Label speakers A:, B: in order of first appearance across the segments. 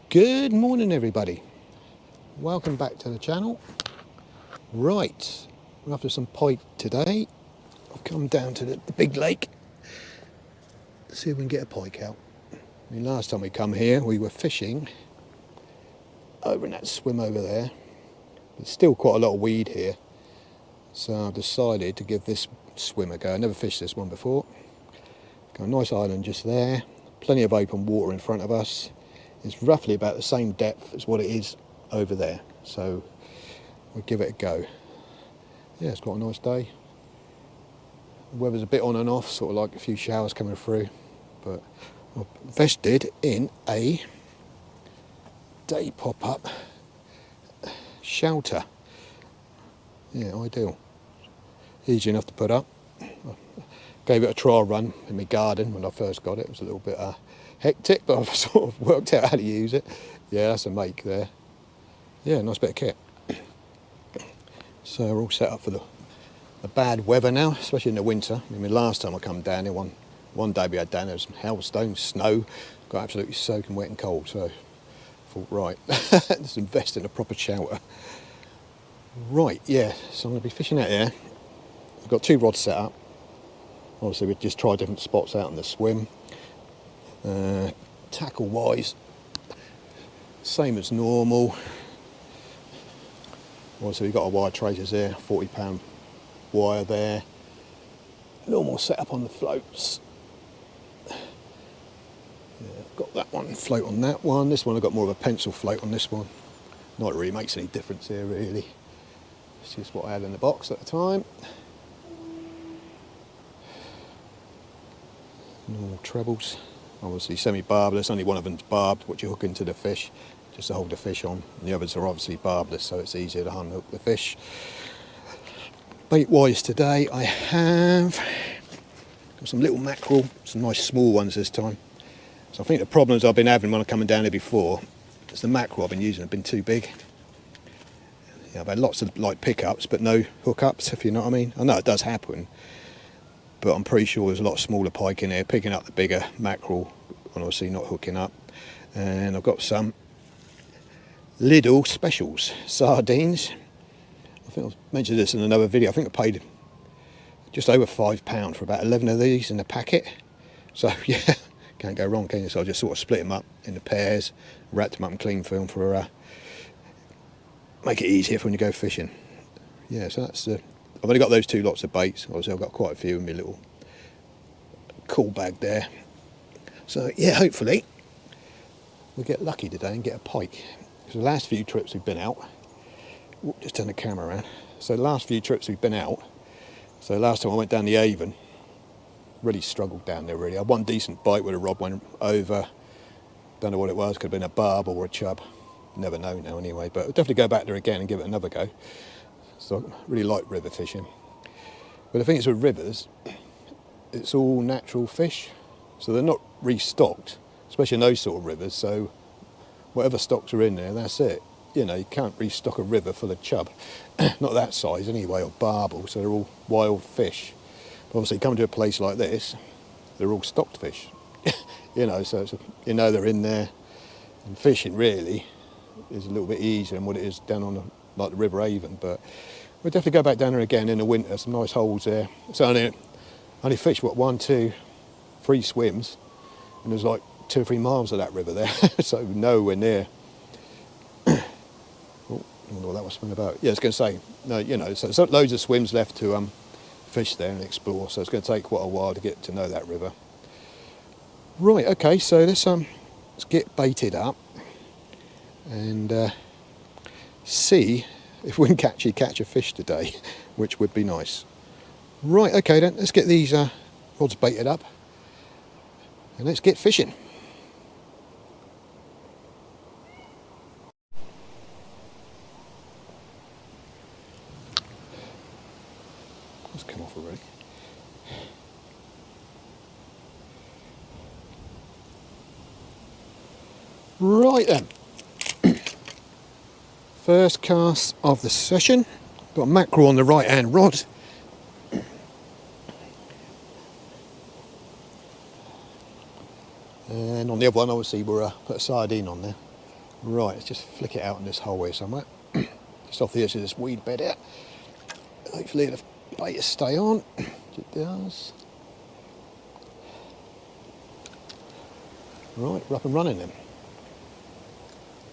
A: Good morning everybody, welcome back to the channel. Right, we're after some pike today. I've come down to the big lake to see if we can get a pike out. I mean, last time we come here we were fishing over in that swim over there. There's still quite a lot of weed here, so I've decided to give this swim a go. I never fished this one before. Got a nice island just there, plenty of open water in front of us. It's roughly about the same depth as what it is over there, so we'll give it a go. Yeah, it's quite a nice day. The weather's a bit on and off, sort of like a few showers coming through, but I've invested in a day pop-up shelter. Yeah, ideal. Easy enough to put up. I gave it a trial run in my garden when I first got it. It was a little bit hectic, but I've sort of worked out how to use it. Yeah, that's a make there. Yeah, nice bit of kit. So we're all set up for the bad weather now, especially in the winter. I mean, last time I come down here, one day we had down there was some hailstones, snow, got absolutely soaking wet and cold. So I thought, right, let's invest in a proper shelter. Right, yeah, so I'm going to be fishing out here. I've got 2 rods set up. Obviously, we've just tried different spots out in the swim. Tackle wise, same as normal. Also, we've got our wire tracers there, 40-pound wire there. Normal setup on the floats. Yeah, got that one float on that one. This one I've got more of a pencil float on this one. Not really makes any difference here really. It's just what I had in the box at the time. Normal trebles. Obviously semi-barbless, only one of them's barbed, which you hook into the fish just to hold the fish on. And the others are obviously barbless, so it's easier to unhook the fish. Bait wise today I have got some little mackerel, some nice small ones this time. So I think the problems I've been having when I'm coming down here before is the mackerel I've been using have been too big. Yeah, I've had lots of like pickups but no hookups, if you know what I mean. I know it does happen, but I'm pretty sure there's a lot smaller pike in there picking up the bigger mackerel and obviously not hooking up. And I've got some Lidl specials sardines. I think I've mentioned this in another video. I think I paid just over £5 for about 11 of these in a packet. So yeah, can't go wrong, can you? So I just sort of split them up into pairs, wrapped them up in cling film for make it easier for when you go fishing. Yeah, so that's I've only got those 2 lots of baits. Obviously I've got quite a few in my little cool bag there. So yeah, hopefully we'll get lucky today and get a pike. Because the last few trips we've been out, just turn the camera around. So the last few trips we've been out, so last time I went down the Avon, really struggled down there really. I had one decent bite where the rod went over. Don't know what it was, could have been a barb or a chub. Never know now anyway, but I'll definitely go back there again and give it another go. So I really like river fishing. But the thing is with rivers, it's all natural fish, so they're not restocked, especially in those sort of rivers. So whatever stocks are in there, that's it. You know, you can't restock a river full of chub. Not that size anyway, or barbel, so they're all wild fish. But obviously come to a place like this, they're all stocked fish. You know, so it's you know they're in there. And fishing really is a little bit easier than what it is down on like the River Avon. But we'll definitely go back down there again in the winter. Some nice holes there. So only fish what 1, 2, 3 swims, and there's like 2 or 3 miles of that river there. So nowhere near. Oh, I wonder what that was swimming about. Yeah, I was going to say, no, you know, so there's loads of swims left to fish there and explore. So it's going to take quite a while to get to know that river. Right, okay, so let's get baited up and see if we can catch a fish today, which would be nice. Right, okay then, let's get these rods baited up and let's get fishing. It's come off already. Right then, first cast of the session. Got a mackerel on the right hand rod. And on the other one obviously we'll put a sardine on there. Right, let's just flick it out in this hole here somewhere. Just off the edge of this weed bed here. Hopefully the bait will stay on. It does. Right, we're up and running then.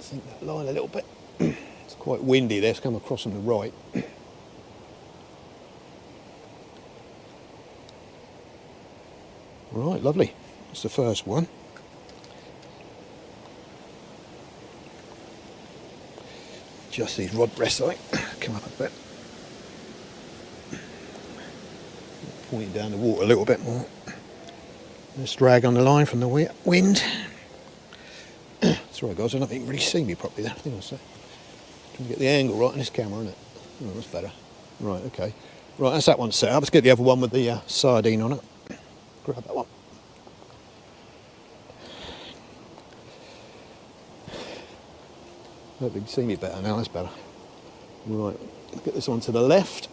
A: Sink that line a little bit. It's quite windy there, it's come across on the right. Right, lovely. That's the first one. Just these rod breasts, I think. Come up a bit. Point it down the water a little bit more. Let's drag on the line from the wind. Sorry guys, I don't think you can really see me properly there. I think I'll say. Trying to get the angle right on this camera, isn't it? Oh, that's better. Right, okay. Right, that's that one set up. Let's get the other one with the sardine on it. Grab that one. Hope you can see me better now, that's better. Right, get this one to the left.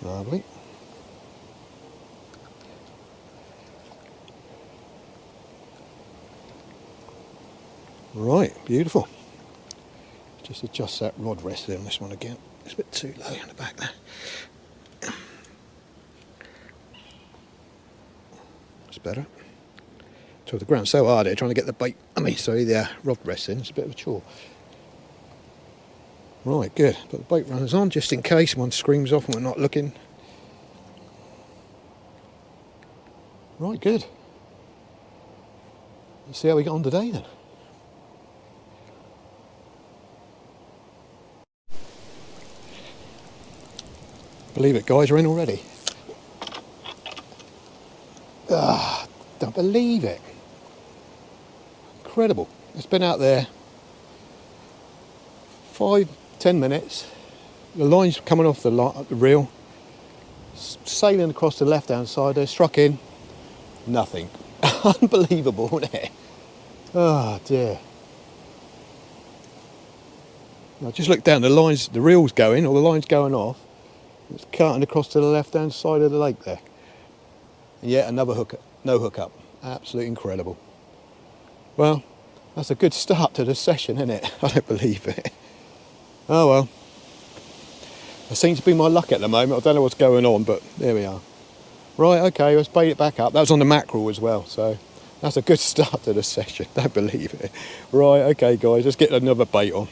A: Lovely. Right, beautiful. Just adjust that rod rest there on this one again. It's a bit too low in the back there. That's better. So the ground's so hard here, trying to get the bait, the rod rest in, it's a bit of a chore. Right, good. Put the bait runners on just in case one screams off and we're not looking. Right, good. Let's see how we get on today then. Believe it guys, we're in already. Don't believe it. Incredible. It's been out there 5-10 minutes. The line's coming off the reel, sailing across the left hand side there, struck in, nothing. Unbelievable, isn't it? Oh dear. Now just look down, the reel's going, or the line's going off. It's cutting across to the left hand side of the lake there. And yet another hook, no hook up. Absolutely incredible. Well, that's a good start to the session, isn't it? I don't believe it. Oh well. That seems to be my luck at the moment. I don't know what's going on, but there we are. Right, okay, let's bait it back up. That was on the mackerel as well, so that's a good start to the session. Don't believe it. Right, okay guys, let's get another bait on.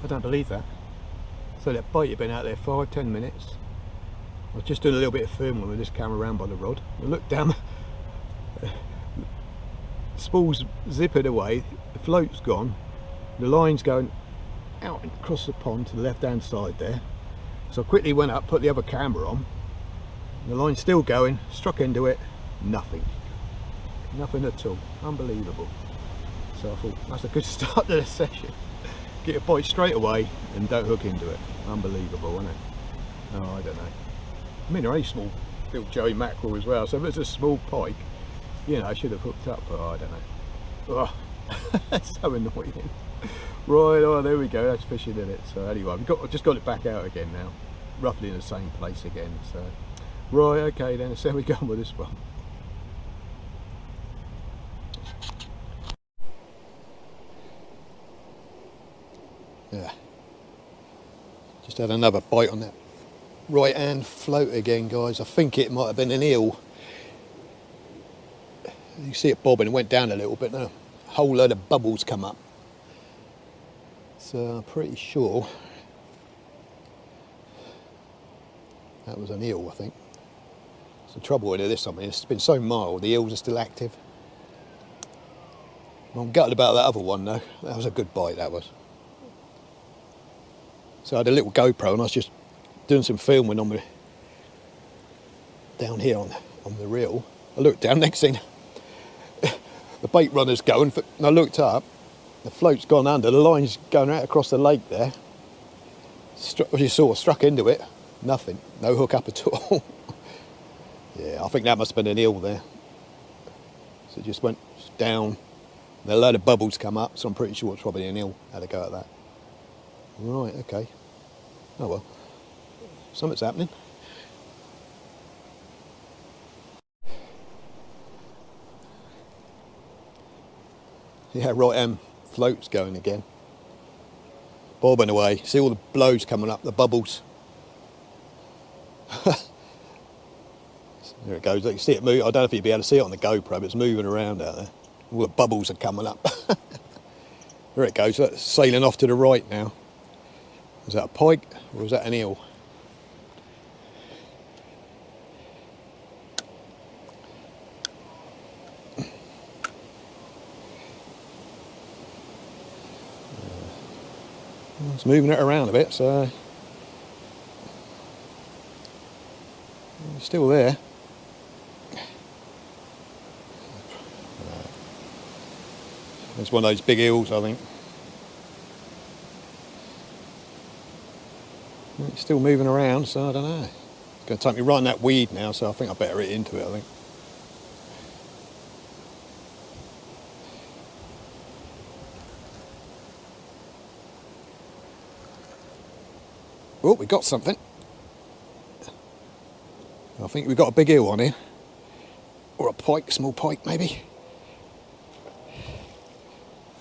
A: I don't believe that. So that bite had been out there 5-10 minutes. I was just doing a little bit of filming with this camera around by the rod. I looked down, the spool's zipping away, the float's gone, the line's going out across the pond to the left hand side there. So I quickly went up, put the other camera on, the line's still going, struck into it, nothing. Nothing at all. Unbelievable. So I thought that's a good start to the session. Get a bite straight away and don't hook into it. Unbelievable, isn't it? Oh, I don't know. I mean, they're only small little Joey mackerel as well, so if it's a small pike, you know, I should have hooked up, but I don't know. Oh, that's so annoying. Right, oh, there we go, that's fishing in it. So anyway, I've just got it back out again now, roughly in the same place again. So, right, okay then, let's see how we go with this one. Yeah, just had another bite on that right hand float again guys. I think it might have been an eel. You see it bobbing, it went down a little bit now. A whole load of bubbles come up. So I'm pretty sure that was an eel, I think. It's the trouble with this, I mean, it's been so mild, the eels are still active. I'm gutted about that other one though. That was a good bite, that was. So I had a little GoPro and I was just doing some filming on down here on the reel. I looked down, next thing, the bait runner's going, and I looked up, the float's gone under, the line's going right across the lake there. As you saw, struck into it, nothing, no hook up at all. Yeah, I think that must have been an eel there. So it just went down. And a load of bubbles come up, so I'm pretty sure it's probably an eel. Had a go at that. Right, okay. Oh well, something's happening. Yeah, right, float's going again. Bobbing away. See all the blows coming up, the bubbles. There it goes. You can see it move. I don't know if you'd be able to see it on the GoPro, but it's moving around out there. All the bubbles are coming up. There it goes. That's sailing off to the right now. Was that a pike or was that an eel? It's moving it around a bit, so it's still there. It's one of those big eels, I think. It's still moving around, so I don't know. It's going to take me right in that weed now, so I think I better hit into it, I think. Oh, we got something. I think we've got a big eel on here. Or a pike, small pike maybe.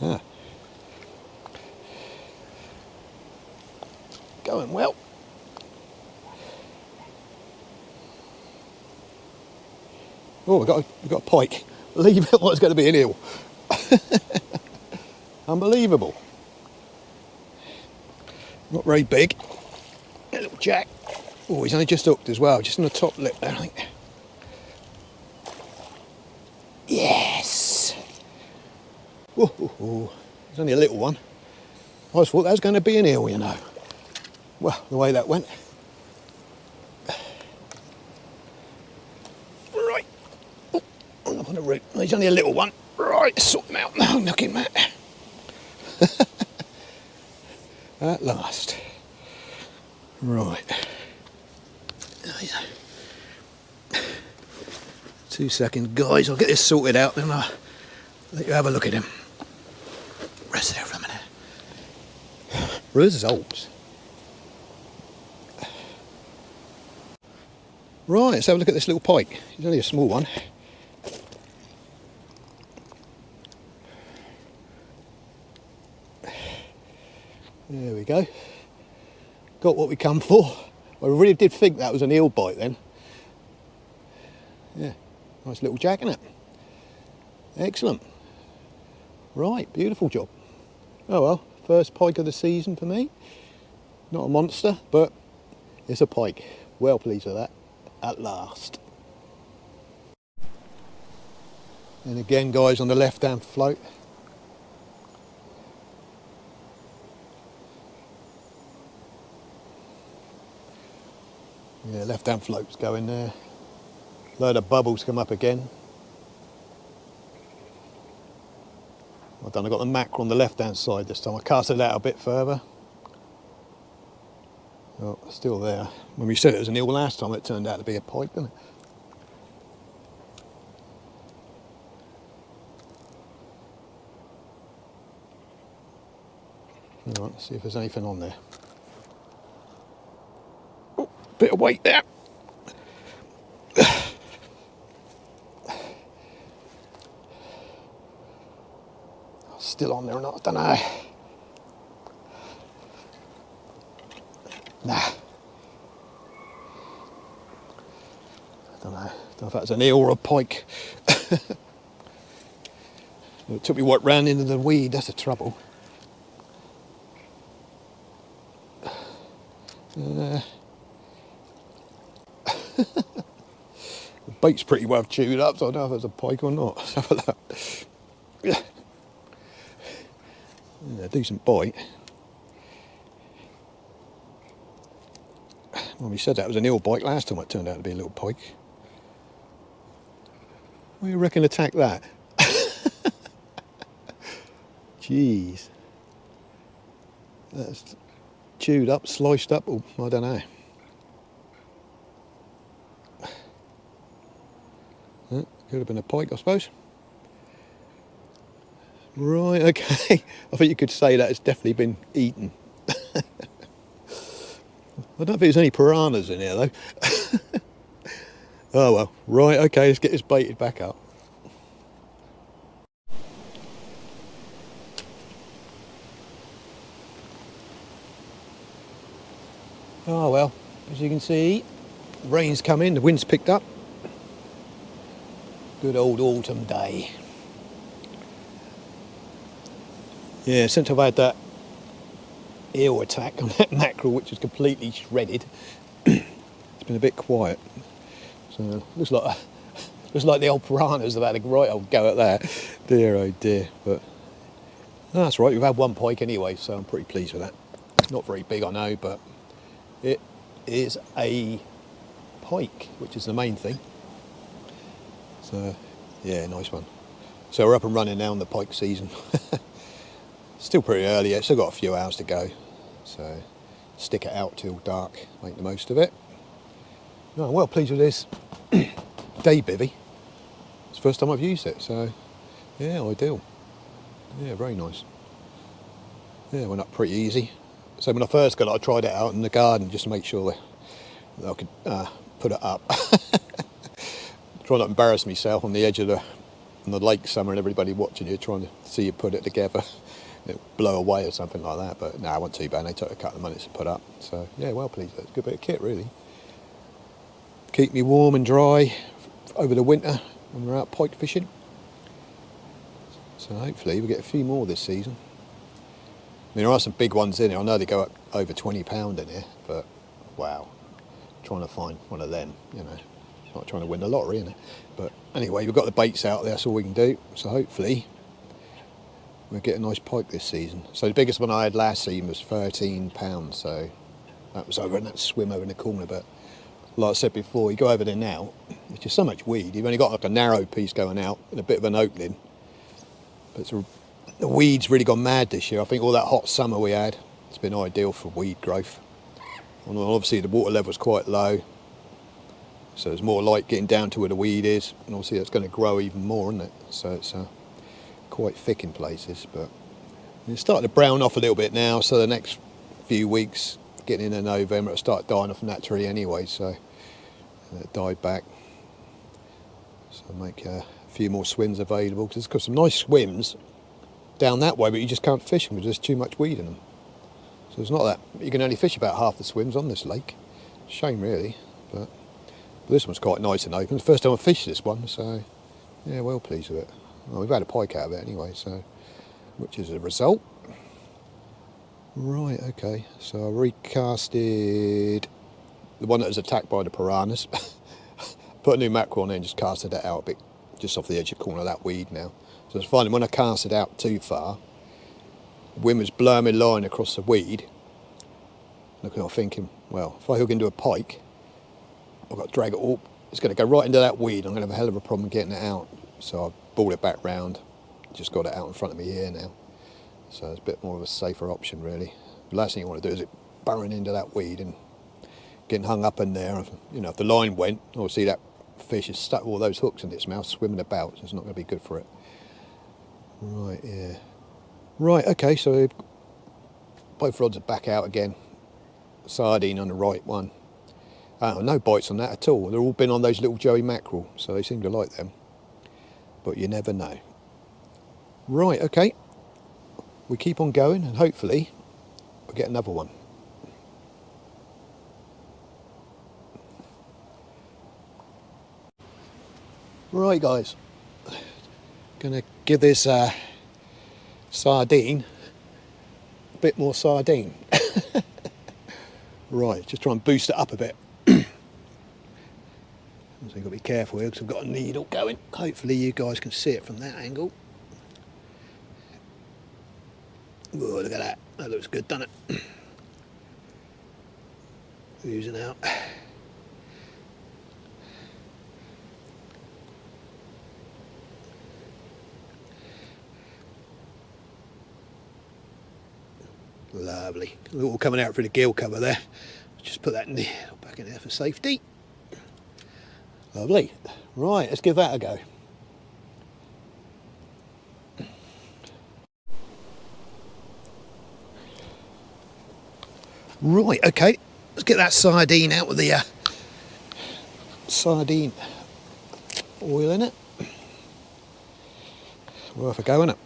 A: Ah. Going well. Oh, we've got a pike. Leave it, it's going to be an eel. Unbelievable. Not very big. A little jack. Oh, he's only just hooked as well, just on the top lip there, I think. Yes! Oh, it's only a little one. I just thought that was going to be an eel, you know. Well, the way that went. Right. Oh, I'm up on the root. He's only a little one. Right, sort him out now, knock him out. At last. Right. 2 seconds, guys. I'll get this sorted out, then I'll let you have a look at him. Rest there for a minute. Results. Right, let's have a look at this little pike. He's only a small one. There we go. Got what we come for. I really did think that was an eel bite then. Yeah, nice little jack, isn't it? Excellent. Right, beautiful job. Oh well, first pike of the season for me. Not a monster, but it's a pike. Well pleased with that, at last. And again, guys, on the left-hand float. Yeah, left-hand float's going there. Load of bubbles come up again. I've got the mackerel on the left-hand side this time. I cast it out a bit further. Oh, still there. When we said it was an eel last time, it turned out to be a pike, didn't it? All right, let's see if there's anything on there. Oh, bit of weight there. Still on there or not, I don't know. Nah. I don't know if that's an eel or a pike. It took me what ran into the weed, that's the trouble. The bait's pretty well chewed up, so I don't know if it's a pike or not. Let's have a look. Yeah, decent bite. Well, we said that was an eel bite last time, it turned out to be a little pike. What do you reckon attack that? Jeez. That's chewed up, sliced up, or I don't know. Could have been a pike, I suppose. Right, okay. I think you could say that it's definitely been eaten. I don't think there's any piranhas in here though. Oh well, right, okay, let's get this baited back up. Oh well, as you can see, rain's come in, the wind's picked up. Good old autumn day. Yeah, since I've had that eel attack on that mackerel, which is completely shredded, it's been a bit quiet. So looks like the old piranhas have had a right old go at that. Dear oh dear, but that's right, we've had one pike anyway, so I'm pretty pleased with that. Not very big, I know, but it is a pike, which is the main thing. So yeah, nice one. So we're up and running now in the pike season. Still pretty early yet, still got a few hours to go. So stick it out till dark, make the most of it. No, I'm well pleased with this day bivvy. It's the first time I've used it, so yeah, ideal. Yeah, very nice. Yeah, went up pretty easy. So when I first got it, I tried it out in the garden just to make sure that I could put it up. Try not to embarrass myself on the edge of the lake somewhere and everybody watching you, trying to see you put it together. It'll blow away or something like that, but no, it wasn't too bad. They took a couple of minutes to put up, so yeah, well pleased. It's a good bit of kit, really. Keep me warm and dry over the winter when we're out pike fishing. So hopefully we'll get a few more this season. I mean, there are some big ones in here. I know they go up over £20 in here, but wow, trying to find one of them, you know. It's not trying to win the lottery, isn't it? But anyway, we've got the baits out there, that's all we can do. So hopefully we'll get a nice pike this season. So the biggest one I had last season was £13, so that was over in that swim over in the corner. But like I said before, you go over there now, there's just so much weed. You've only got like a narrow piece going out and a bit of an opening. But the weeds really gone mad this year. I think all that hot summer we had, it's been ideal for weed growth. And obviously the water level's quite low, so there's more light getting down to where the weed is, and obviously that's going to grow even more, isn't it? So it's quite thick in places, but it's starting to brown off a little bit now, so the next few weeks, getting into November, it'll start dying off naturally anyway, so it died back. So make a few more swims available, because there's got some nice swims down that way, but you just can't fish them because there's too much weed in them. So it's not that, you can only fish about half the swims on this lake. Shame really, but this one's quite nice and open. It's the first time I've fished this one, so yeah, well pleased with it. Well, we've had a pike out of it anyway, so which is a result. Right, okay, so I recasted the one that was attacked by the piranhas. Put a new mackerel on there and just casted it out a bit, just off the edge of the corner of that weed now. So it's finding when I cast it out too far, the wind was blowing my line across the weed. Look, I'm thinking, well, if I hook into a pike, I've got to drag it up, it's going to go right into that weed. I'm going to have a hell of a problem getting it out. So I've brought it back round, just got it out in front of me here now. So it's a bit more of a safer option really. The last thing you want to do is it burrowing into that weed and getting hung up in there. You know, if the line went, obviously that fish has stuck all those hooks in its mouth swimming about, so it's not going to be good for it. Right, yeah. Right, okay, so both rods are back out again. Sardine on the right one. No bites on that at all. They've all been on those little joey mackerel, so they seem to like them. But you never know. Right, okay. We keep on going and hopefully we'll get another one. Right guys, gonna give this sardine a bit more sardine. Right, just try and boost it up a bit. So you've got to be careful here because I've got a needle going. Hopefully you guys can see it from that angle. Oh, look at that. That looks good, doesn't it? Oozing out. Lovely. All coming out through the gill cover there. Just put that needle back in there for safety. Lovely. Right, let's give that a go. Right, okay, let's get that sardine out with the sardine oil in it. Worth a go, isn't it?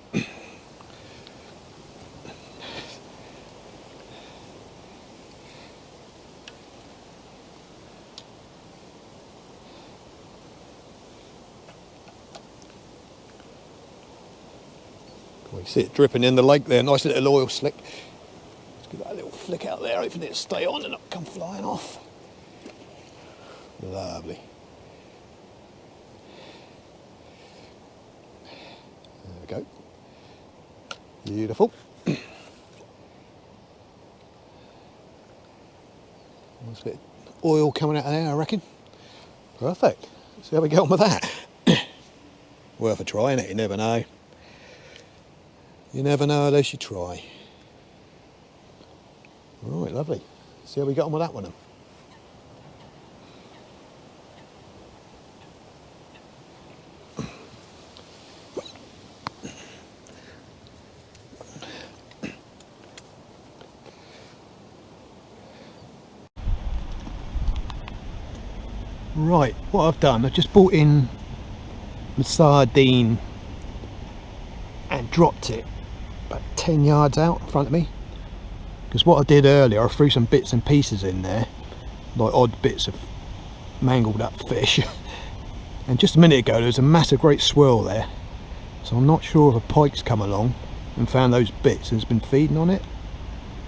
A: You see it dripping in the lake there, nice little oil slick. Let's give that a little flick out there, hopefully it'll stay on and not come flying off. Lovely. There we go. Beautiful. Nice bit of oil coming out of there, I reckon. Perfect. Let's see how we get on with that. Worth a try, innit? You never know. You never know unless you try. Right, lovely. See how we get on with that one then. Right, what I've done, I've just brought in the sardine and dropped it about 10 yards out in front of me, because what I did earlier, I threw some bits and pieces in there, like odd bits of mangled up fish and just a minute ago there was a massive great swirl there, so I'm not sure if a pike's come along and found those bits and has been feeding on it.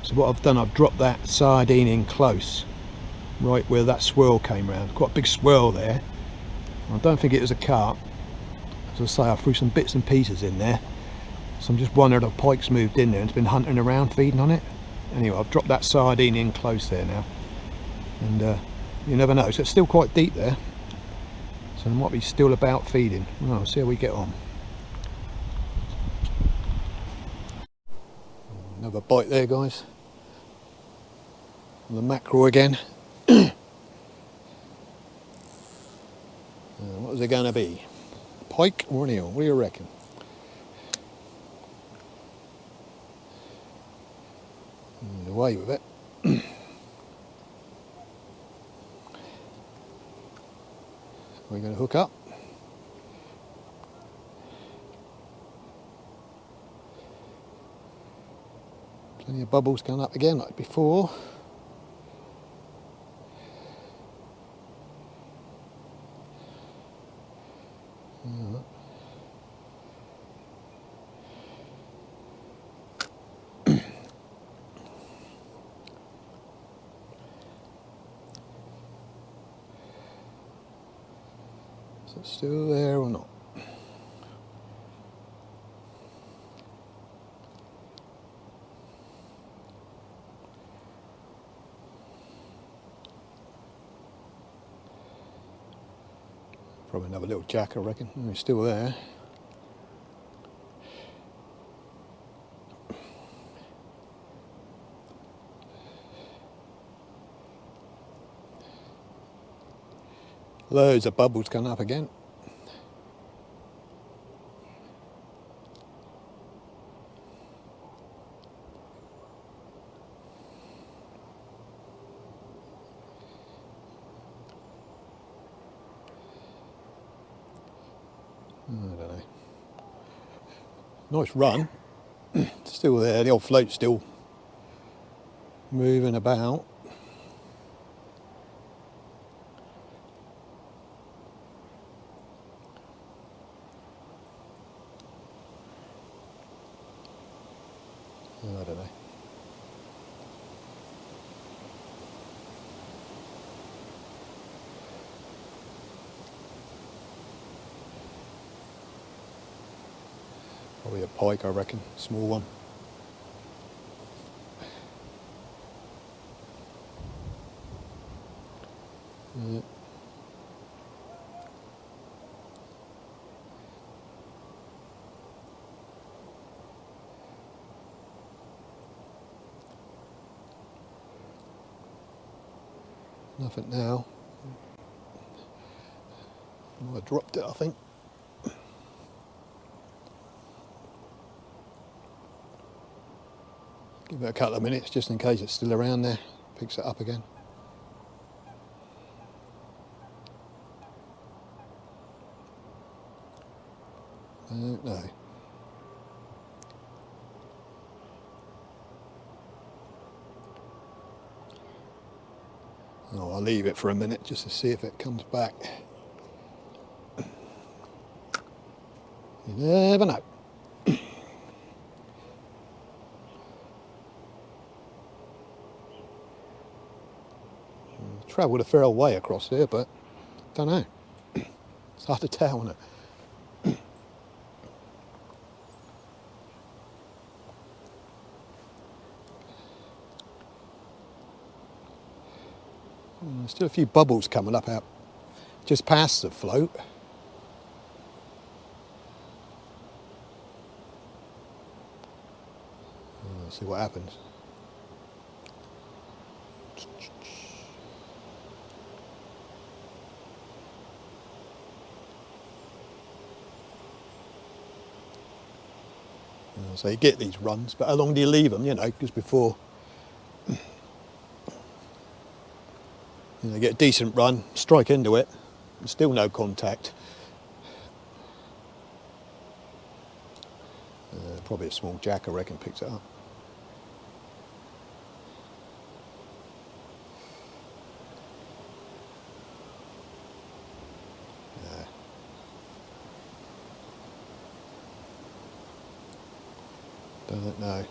A: So what I've done, I've dropped that sardine in close, right where that swirl came round. Quite a big swirl there. I don't think it was a carp. As I say, I threw some bits and pieces in there, so I'm just wondering if a pike's moved in there and it's been hunting around feeding on it. Anyway, I've dropped that sardine in close there now, and you never know, so it's still quite deep there, so there might be still about feeding. Well, I'll see how we get on. Another bite there, guys. The mackerel again. What is it going to be? Pike or an eel? What do you reckon? Away with it. We're going to hook up. Plenty of bubbles going up again like before. Is it still there or not? Probably another little jack, I reckon. He's still there. Loads of bubbles coming up again. I don't know. Nice run. Still there, the old float's still moving about. I don't know. Probably a pike, I reckon, small one. Yeah. Nothing now. Might have dropped it, I think. Give it a couple of minutes just in case it's still around there. Picks it up again. I don't know. Oh, I'll leave it for a minute just to see if it comes back. You never know. Travelled a fair old way across here, but don't know. It's hard to tell, isn't it? Still a few bubbles coming up out just past the float. Let's see what happens. So you get these runs, but how long do you leave them, you know, because before you get a decent run, strike into it, and still no contact. Probably a small jack, I reckon, picks it up. Don't know.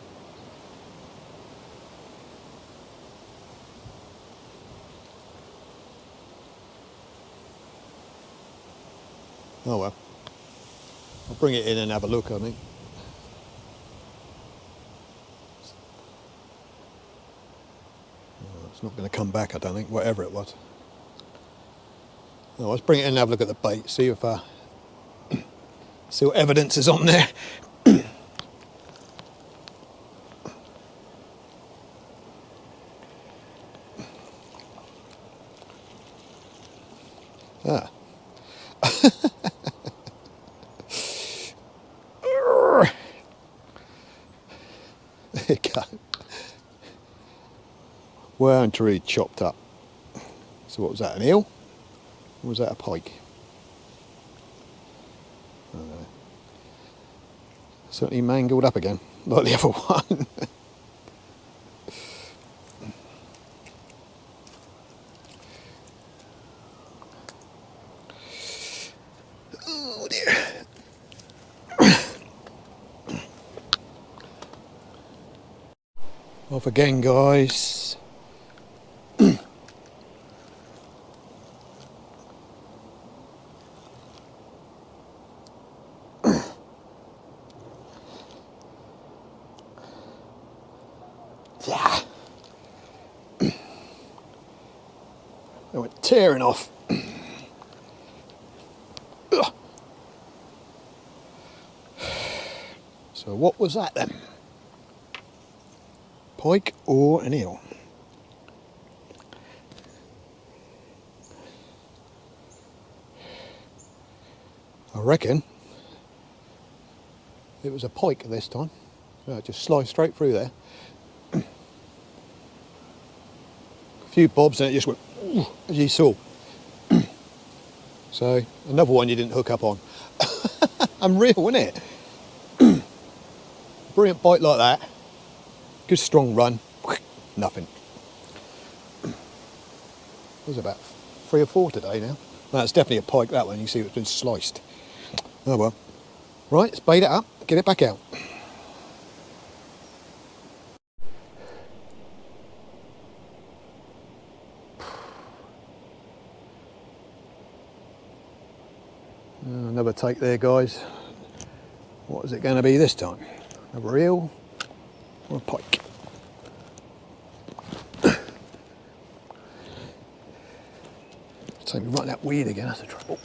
A: Oh well. I'll bring it in and have a look, I think. Oh, it's not going to come back, I don't think, whatever it was. Oh, let's bring it in and have a look at the bait, see if see what evidence is on there. Ah. There you go. Well and truly chopped up. So what was that, an eel? Or was that a pike? I don't know. Certainly mangled up again, like the other one. Oh dear. Off again, guys. Yeah. They went tearing off. So what was that then? Pike or an eel? I reckon it was a pike this time. It just sliced straight through there. A few bobs and it just went, as you saw. So another one you didn't hook up on. Unreal, isn't it? Brilliant bite like that. Good strong run. Nothing. There's about 3 or 4 today now. That's definitely a pike, that one. You see it's been sliced. Oh well. Right, let's bait it up, get it back out. Another take there, guys. What is it going to be this time? Another eel or a pike? Take me right that weed again, that's the trouble.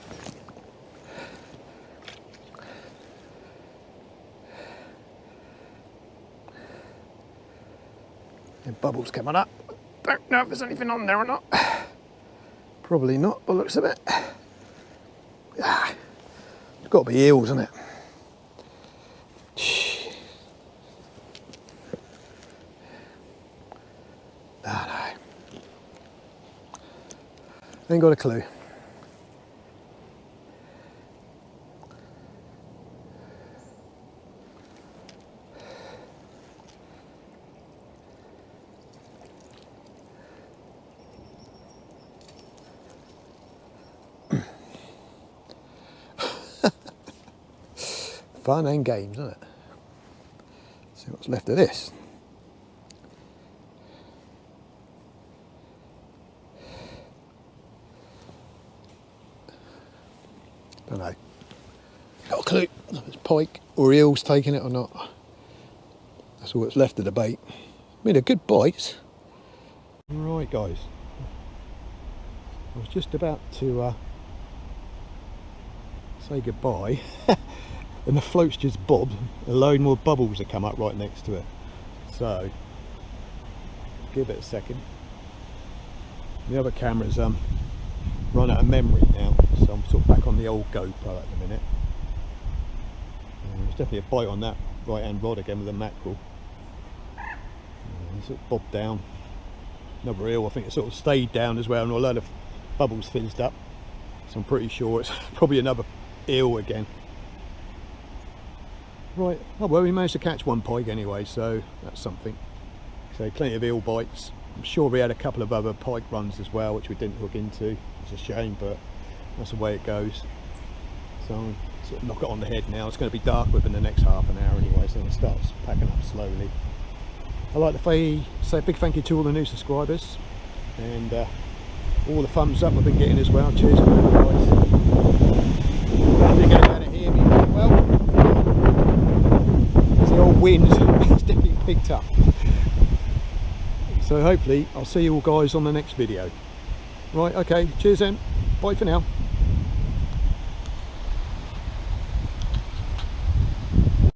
A: And bubbles coming up. Don't know if there's anything on there or not. Probably not, by the looks of it. Ah, it's got to be eels, isn't it? No, no. Ain't got a clue. Fun and games, isn't it? See what's left of this. Don't know. Got a clue if it's pike or eels taking it or not. That's all that's left of the bait. I mean, they're good bites. Right, guys. I was just about to say goodbye, and the float's just bobbed. A load more bubbles have come up right next to it. So, give it a second. The other camera's run out of memory now, so I'm sort of back on the old GoPro at the minute. There's definitely a bite on that right hand rod again with a mackerel. Sort of bobbed down. Another eel, I think it sort of stayed down as well, and a load of bubbles fizzed up. So I'm pretty sure it's probably another eel again. Right, oh well, we managed to catch one pike anyway, so that's something. So plenty of eel bites. I'm sure we had a couple of other pike runs as well, which we didn't hook into. It's a shame, but that's the way it goes. So I'll sort of knock it on the head now. It's going to be dark within the next half an hour anyway, so it starts packing up slowly. I'd like to say a big thank you to all the new subscribers, and all the thumbs up I've been getting as well. Cheers for that, guys. I think you're going to hear me very well. The old wind has definitely picked up. So hopefully I'll see you all guys on the next video. Right, okay, cheers then. Bye for now.